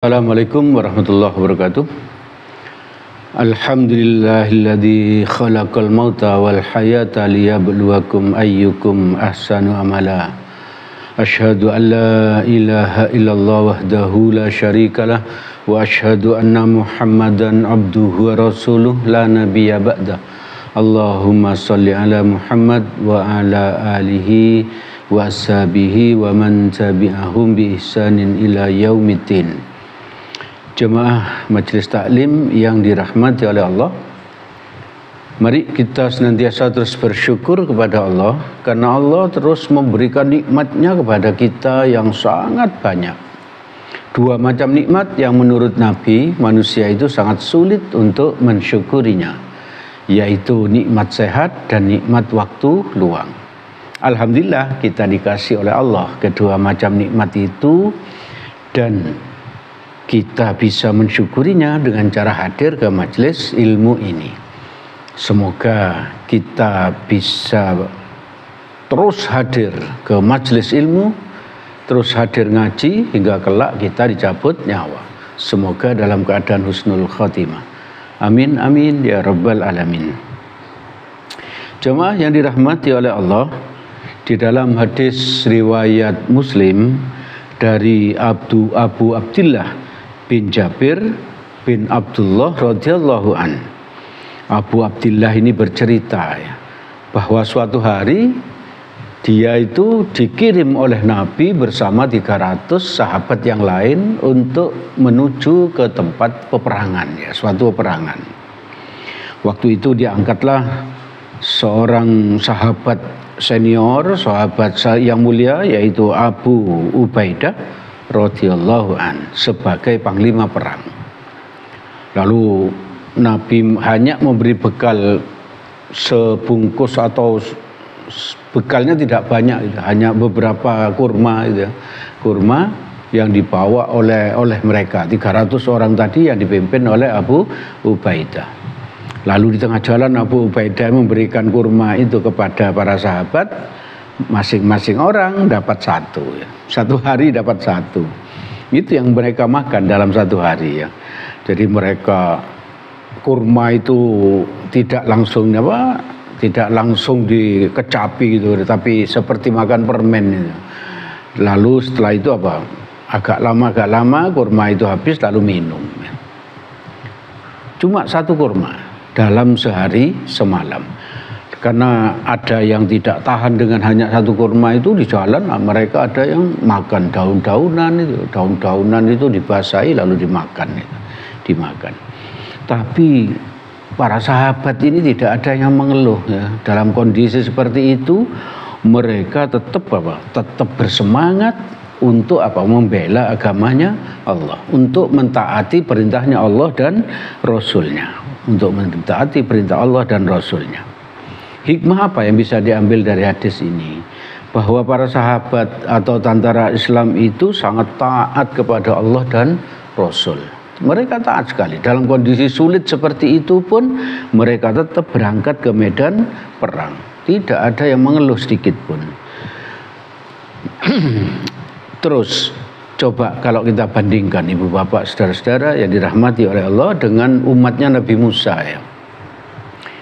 Assalamualaikum warahmatullahi wabarakatuh. Alhamdulillahilladzi khalaqal mauta wal hayata liyabluwakum ayyukum ahsanu amala. Asyhadu an la ilaha illallah wahdahu la syarikalah wa asyhadu anna Muhammadan abduhu wa rasuluh la nabiyya ba'da. Allahumma shalli ala Muhammad wa ala alihi wa ashabihi wa man tabi'ahum bi ihsanin ila yaumiddin. Jemaah Majelis Taklim yang dirahmati oleh Allah, mari kita senantiasa terus bersyukur kepada Allah karena Allah terus memberikan nikmatnya kepada kita yang sangat banyak. Dua macam nikmat yang menurut Nabi manusia itu sangat sulit untuk mensyukurinya, yaitu nikmat sehat dan nikmat waktu luang. Alhamdulillah kita dikasih oleh Allah kedua macam nikmat itu, dan kita bisa mensyukurinya dengan cara hadir ke majelis ilmu ini. Semoga kita bisa terus hadir ke majelis ilmu, terus hadir ngaji hingga kelak kita dicabut nyawa. Semoga dalam keadaan husnul khotimah. Amin amin ya rabbal alamin. Jemaah yang dirahmati oleh Allah, di dalam hadis riwayat Muslim dari Abu Abdillah bin Jabir bin Abdullah radhiyallahu an. Abu Abdillah ini bercerita bahwa suatu hari dia itu dikirim oleh Nabi bersama 300 sahabat yang lain untuk menuju ke tempat peperangan, suatu peperangan. Waktu itu diangkatlah seorang sahabat senior, sahabat yang mulia, yaitu Abu Ubaidah radhiyallahu an sebagai panglima perang. Lalu Nabi hanya memberi bekal sebungkus, atau bekalnya tidak banyak, hanya beberapa kurma, kurma yang dibawa oleh mereka 300 orang tadi yang dipimpin oleh Abu Ubaidah. Lalu di tengah jalan Abu Ubaidah memberikan kurma itu kepada para sahabat. Masing-masing orang dapat satu, satu hari dapat satu. Itu yang mereka makan dalam satu hari, ya. Jadi mereka kurma itu tidak langsung dikecapi gitu, tapi seperti makan permen itu. Lalu setelah itu agak lama kurma itu habis, lalu minum. Cuma satu kurma dalam sehari semalam. Karena ada yang tidak tahan dengan hanya satu kurma itu, di jalan mereka ada yang makan daun-daunan itu dibasahi lalu dimakan. Tapi para sahabat ini tidak ada yang mengeluh, ya. Dalam kondisi seperti itu mereka tetap bersemangat untuk membela agamanya Allah, untuk mentaati perintahnya Allah dan Rasulnya, Hikmah apa yang bisa diambil dari hadis ini? Bahwa para sahabat atau tentara Islam itu sangat taat kepada Allah dan Rasul. Mereka taat sekali. Dalam kondisi sulit seperti itu pun mereka tetap berangkat ke medan perang. Tidak ada yang mengeluh sedikit pun. Terus coba kalau kita bandingkan, ibu bapak, saudara-saudara yang dirahmati oleh Allah, dengan umatnya Nabi Musa, ya.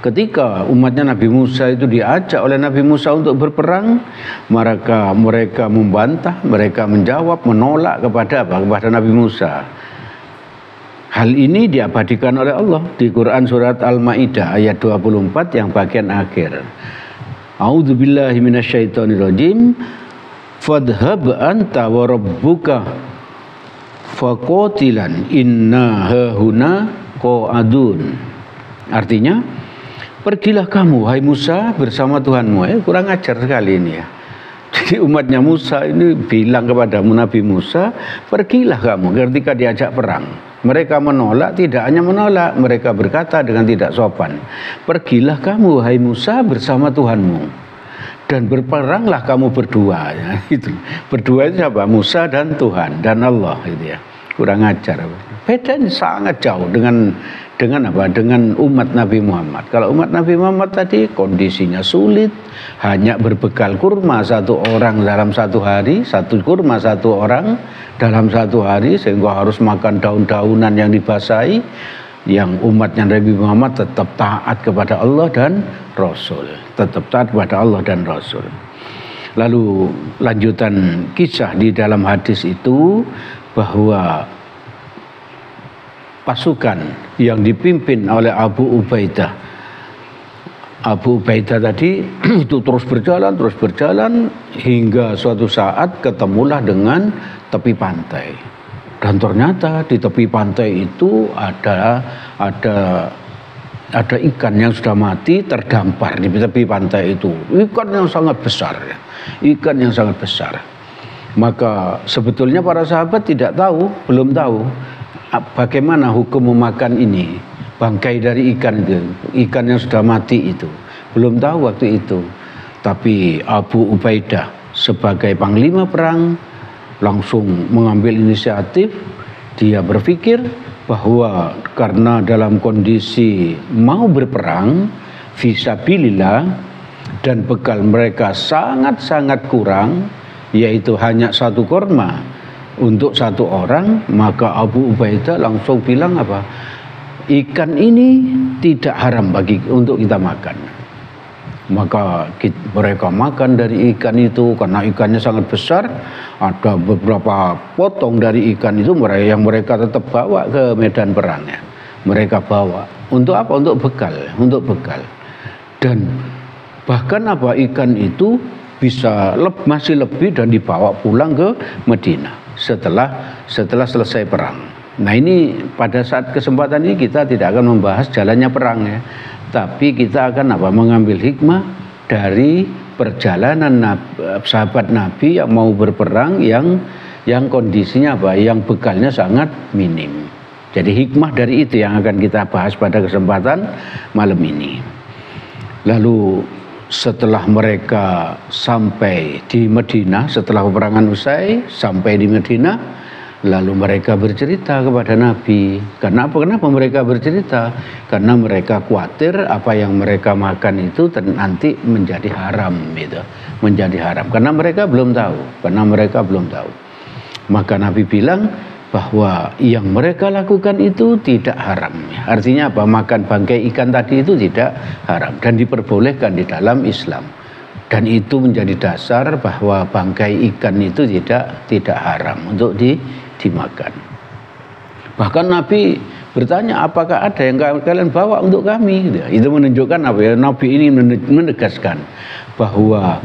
Ketika umatnya Nabi Musa itu diajak oleh Nabi Musa untuk berperang, mereka membantah, mereka menjawab, menolak kepada Nabi Musa. Hal ini diabadikan oleh Allah di Quran surat Al-Maidah ayat 24 yang bagian akhir. A'udzubillahi minasyaitonirrajim. Fadhhab anta wa rabbuka faqatilan inna hahuna qa'adun. Artinya, pergilah kamu, wahai Musa, bersama Tuhanmu. Kurang ajar sekali ini, ya. Jadi umatnya Musa ini bilang kepada Nabi Musa, pergilah kamu. Ketika diajak perang, mereka menolak. Tidak hanya menolak, mereka berkata dengan tidak sopan, pergilah kamu, wahai Musa, bersama Tuhanmu, dan berperanglah kamu berdua, ya. Itu berdua itu siapa? Musa dan Tuhan dan Allah, gitu, ya. kurang ajar. Bedanya sangat jauh dengan apa? Dengan umat Nabi Muhammad. Kalau umat Nabi Muhammad tadi kondisinya sulit, hanya berbekal kurma satu orang dalam satu hari, satu kurma satu orang dalam satu hari, sehingga harus makan daun-daunan yang dibasahi. Yang umatnya Nabi Muhammad tetap taat kepada Allah dan Rasul, tetap taat kepada Allah dan Rasul. Lalu lanjutan kisah di dalam hadis itu bahwa pasukan yang dipimpin oleh Abu Ubaidah tadi itu terus berjalan hingga suatu saat ketemulah dengan tepi pantai. Dan ternyata di tepi pantai itu ada ikan yang sudah mati terdampar di tepi pantai itu. Ikan yang sangat besar. Maka sebetulnya para sahabat belum tahu bagaimana hukum memakan ini, bangkai dari ikan itu, ikan yang sudah mati itu. Belum tahu waktu itu. Tapi Abu Ubaidah sebagai panglima perang langsung mengambil inisiatif. Dia berpikir bahwa karena dalam kondisi mau berperang fisabilillah dan bekal mereka sangat-sangat kurang, yaitu hanya satu kurma untuk satu orang, maka Abu Ubaidah langsung bilang apa? Ikan ini tidak haram untuk kita makan. Maka mereka makan dari ikan itu karena ikannya sangat besar. Ada beberapa potong dari ikan itu yang mereka tetap bawa ke medan perangnya. Mereka bawa untuk apa? Untuk bekal. Dan bahkan apa, ikan itu bisa masih lebih dan dibawa pulang ke Madinah setelah selesai perang. Nah, ini pada saat kesempatan ini kita tidak akan membahas jalannya perang ya. Tapi kita akan mengambil hikmah dari perjalanan sahabat Nabi yang mau berperang yang kondisinya yang bekalnya sangat minim. Jadi hikmah dari itu yang akan kita bahas pada kesempatan malam ini. Lalu setelah mereka sampai di Madinah, setelah peperangan usai sampai di Madinah, lalu mereka bercerita kepada Nabi. Kenapa mereka bercerita? Karena mereka khawatir apa yang mereka makan itu nanti menjadi haram gitu. Menjadi haram. Karena mereka belum tahu. Maka Nabi bilang bahwa yang mereka lakukan itu tidak haram. Artinya apa? Makan bangkai ikan tadi itu tidak haram dan diperbolehkan di dalam Islam. Dan itu menjadi dasar bahwa bangkai ikan itu tidak haram untuk dimakan. Bahkan Nabi bertanya, apakah ada yang kalian bawa untuk kami? Itu menunjukkan apa ya? Nabi ini menegaskan bahwa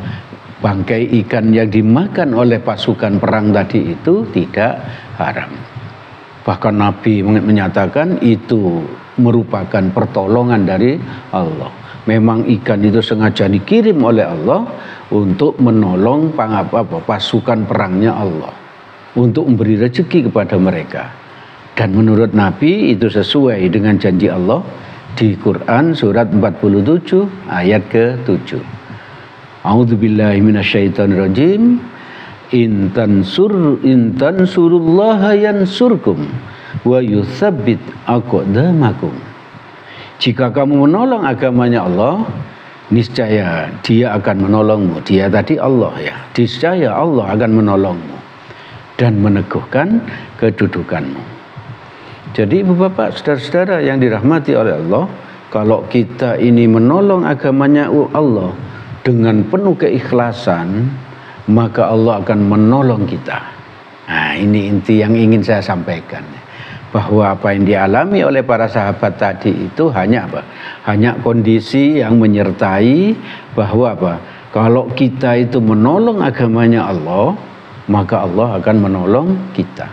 bangkai ikan yang dimakan oleh pasukan perang tadi itu tidak haram. Bahkan Nabi menyatakan itu merupakan pertolongan dari Allah. Memang ikan itu sengaja dikirim oleh Allah untuk menolong pasukan perangnya Allah, untuk memberi rezeki kepada mereka. Dan menurut Nabi itu sesuai dengan janji Allah di Quran surat 47 ayat ke-7. A'udzubillahi minasyaitonirrajim. In tansurullaha yansurkum wa yutsabbit aqdamakum. Jika kamu menolong agamanya Allah, niscaya Dia akan menolongmu. Dia tadi Allah ya. Niscaya Allah akan menolongmu dan meneguhkan kedudukanmu. Jadi Ibu Bapak, saudara-saudara yang dirahmati oleh Allah, kalau kita ini menolong agamanya Allah dengan penuh keikhlasan, maka Allah akan menolong kita. Nah, ini inti yang ingin saya sampaikan. Bahwa apa yang dialami oleh para sahabat tadi itu hanya apa? Hanya kondisi yang menyertai bahwa apa? Kalau kita itu menolong agamanya Allah, maka Allah akan menolong kita.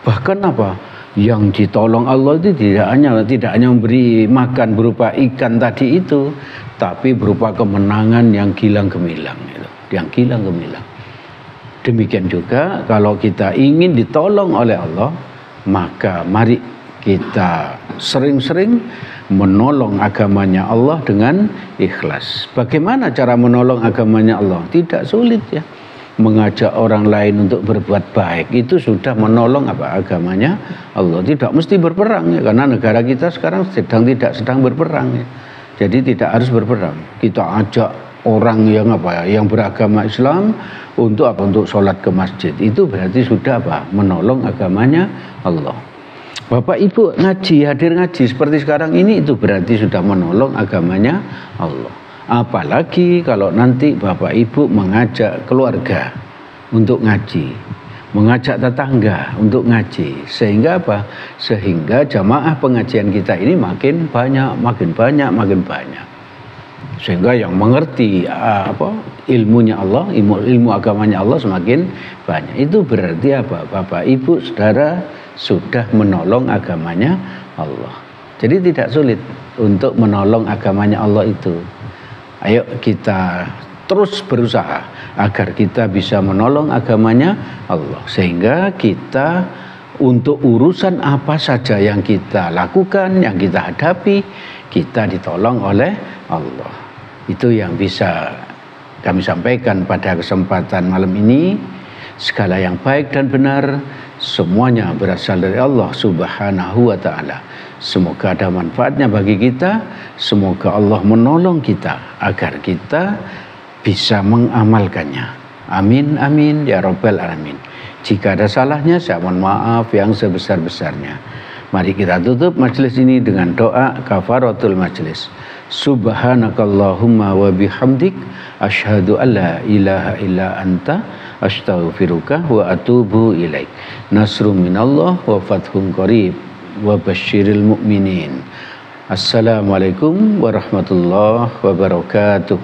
Bahkan apa? Yang ditolong Allah itu tidak hanya memberi makan berupa ikan tadi itu, tapi berupa kemenangan yang gilang gemilang itu, yang gilang gemilang. Demikian juga kalau kita ingin ditolong oleh Allah, maka mari kita sering-sering menolong agamanya Allah dengan ikhlas. Bagaimana cara menolong agamanya Allah? Tidak sulit ya. mengajak orang lain untuk berbuat baik, itu sudah menolong apa agamanya Allah. Tidak mesti berperang ya, karena negara kita sekarang tidak sedang berperang ya. Jadi tidak harus berperang. Kita ajak orang yang yang beragama Islam untuk untuk sholat ke masjid, itu berarti sudah menolong agamanya Allah. Bapak Ibu hadir ngaji seperti sekarang ini, itu berarti sudah menolong agamanya Allah. Apalagi kalau nanti Bapak Ibu mengajak keluarga untuk ngaji, mengajak tetangga untuk ngaji, sehingga sehingga jamaah pengajian kita ini makin banyak, sehingga yang mengerti ilmunya Allah, ilmu agamanya Allah semakin banyak. Itu berarti Bapak Ibu Saudara sudah menolong agamanya Allah. Jadi tidak sulit untuk menolong agamanya Allah itu. Ayo kita terus berusaha agar kita bisa menolong agamanya Allah, sehingga kita untuk urusan apa saja yang kita lakukan, yang kita hadapi, kita ditolong oleh Allah. Itu yang bisa kami sampaikan pada kesempatan malam ini. Segala yang baik dan benar semuanya berasal dari Allah Subhanahu wa ta'ala. Semoga ada manfaatnya bagi kita. Semoga Allah menolong kita agar kita bisa mengamalkannya. Amin, amin, ya Rabbal Alamin. Jika ada salahnya, saya mohon maaf yang sebesar-besarnya. Mari kita tutup majelis ini dengan doa kafaratul majelis. Subhanakallahumma wa bihamdik, asyhadu an la ilaha illa anta, astaghfiruka wa atubu ilaik. Nasrun minallah wa fathun qarib wa basyiril mu'minin. Assalamualaikum warahmatullahi wabarakatuh.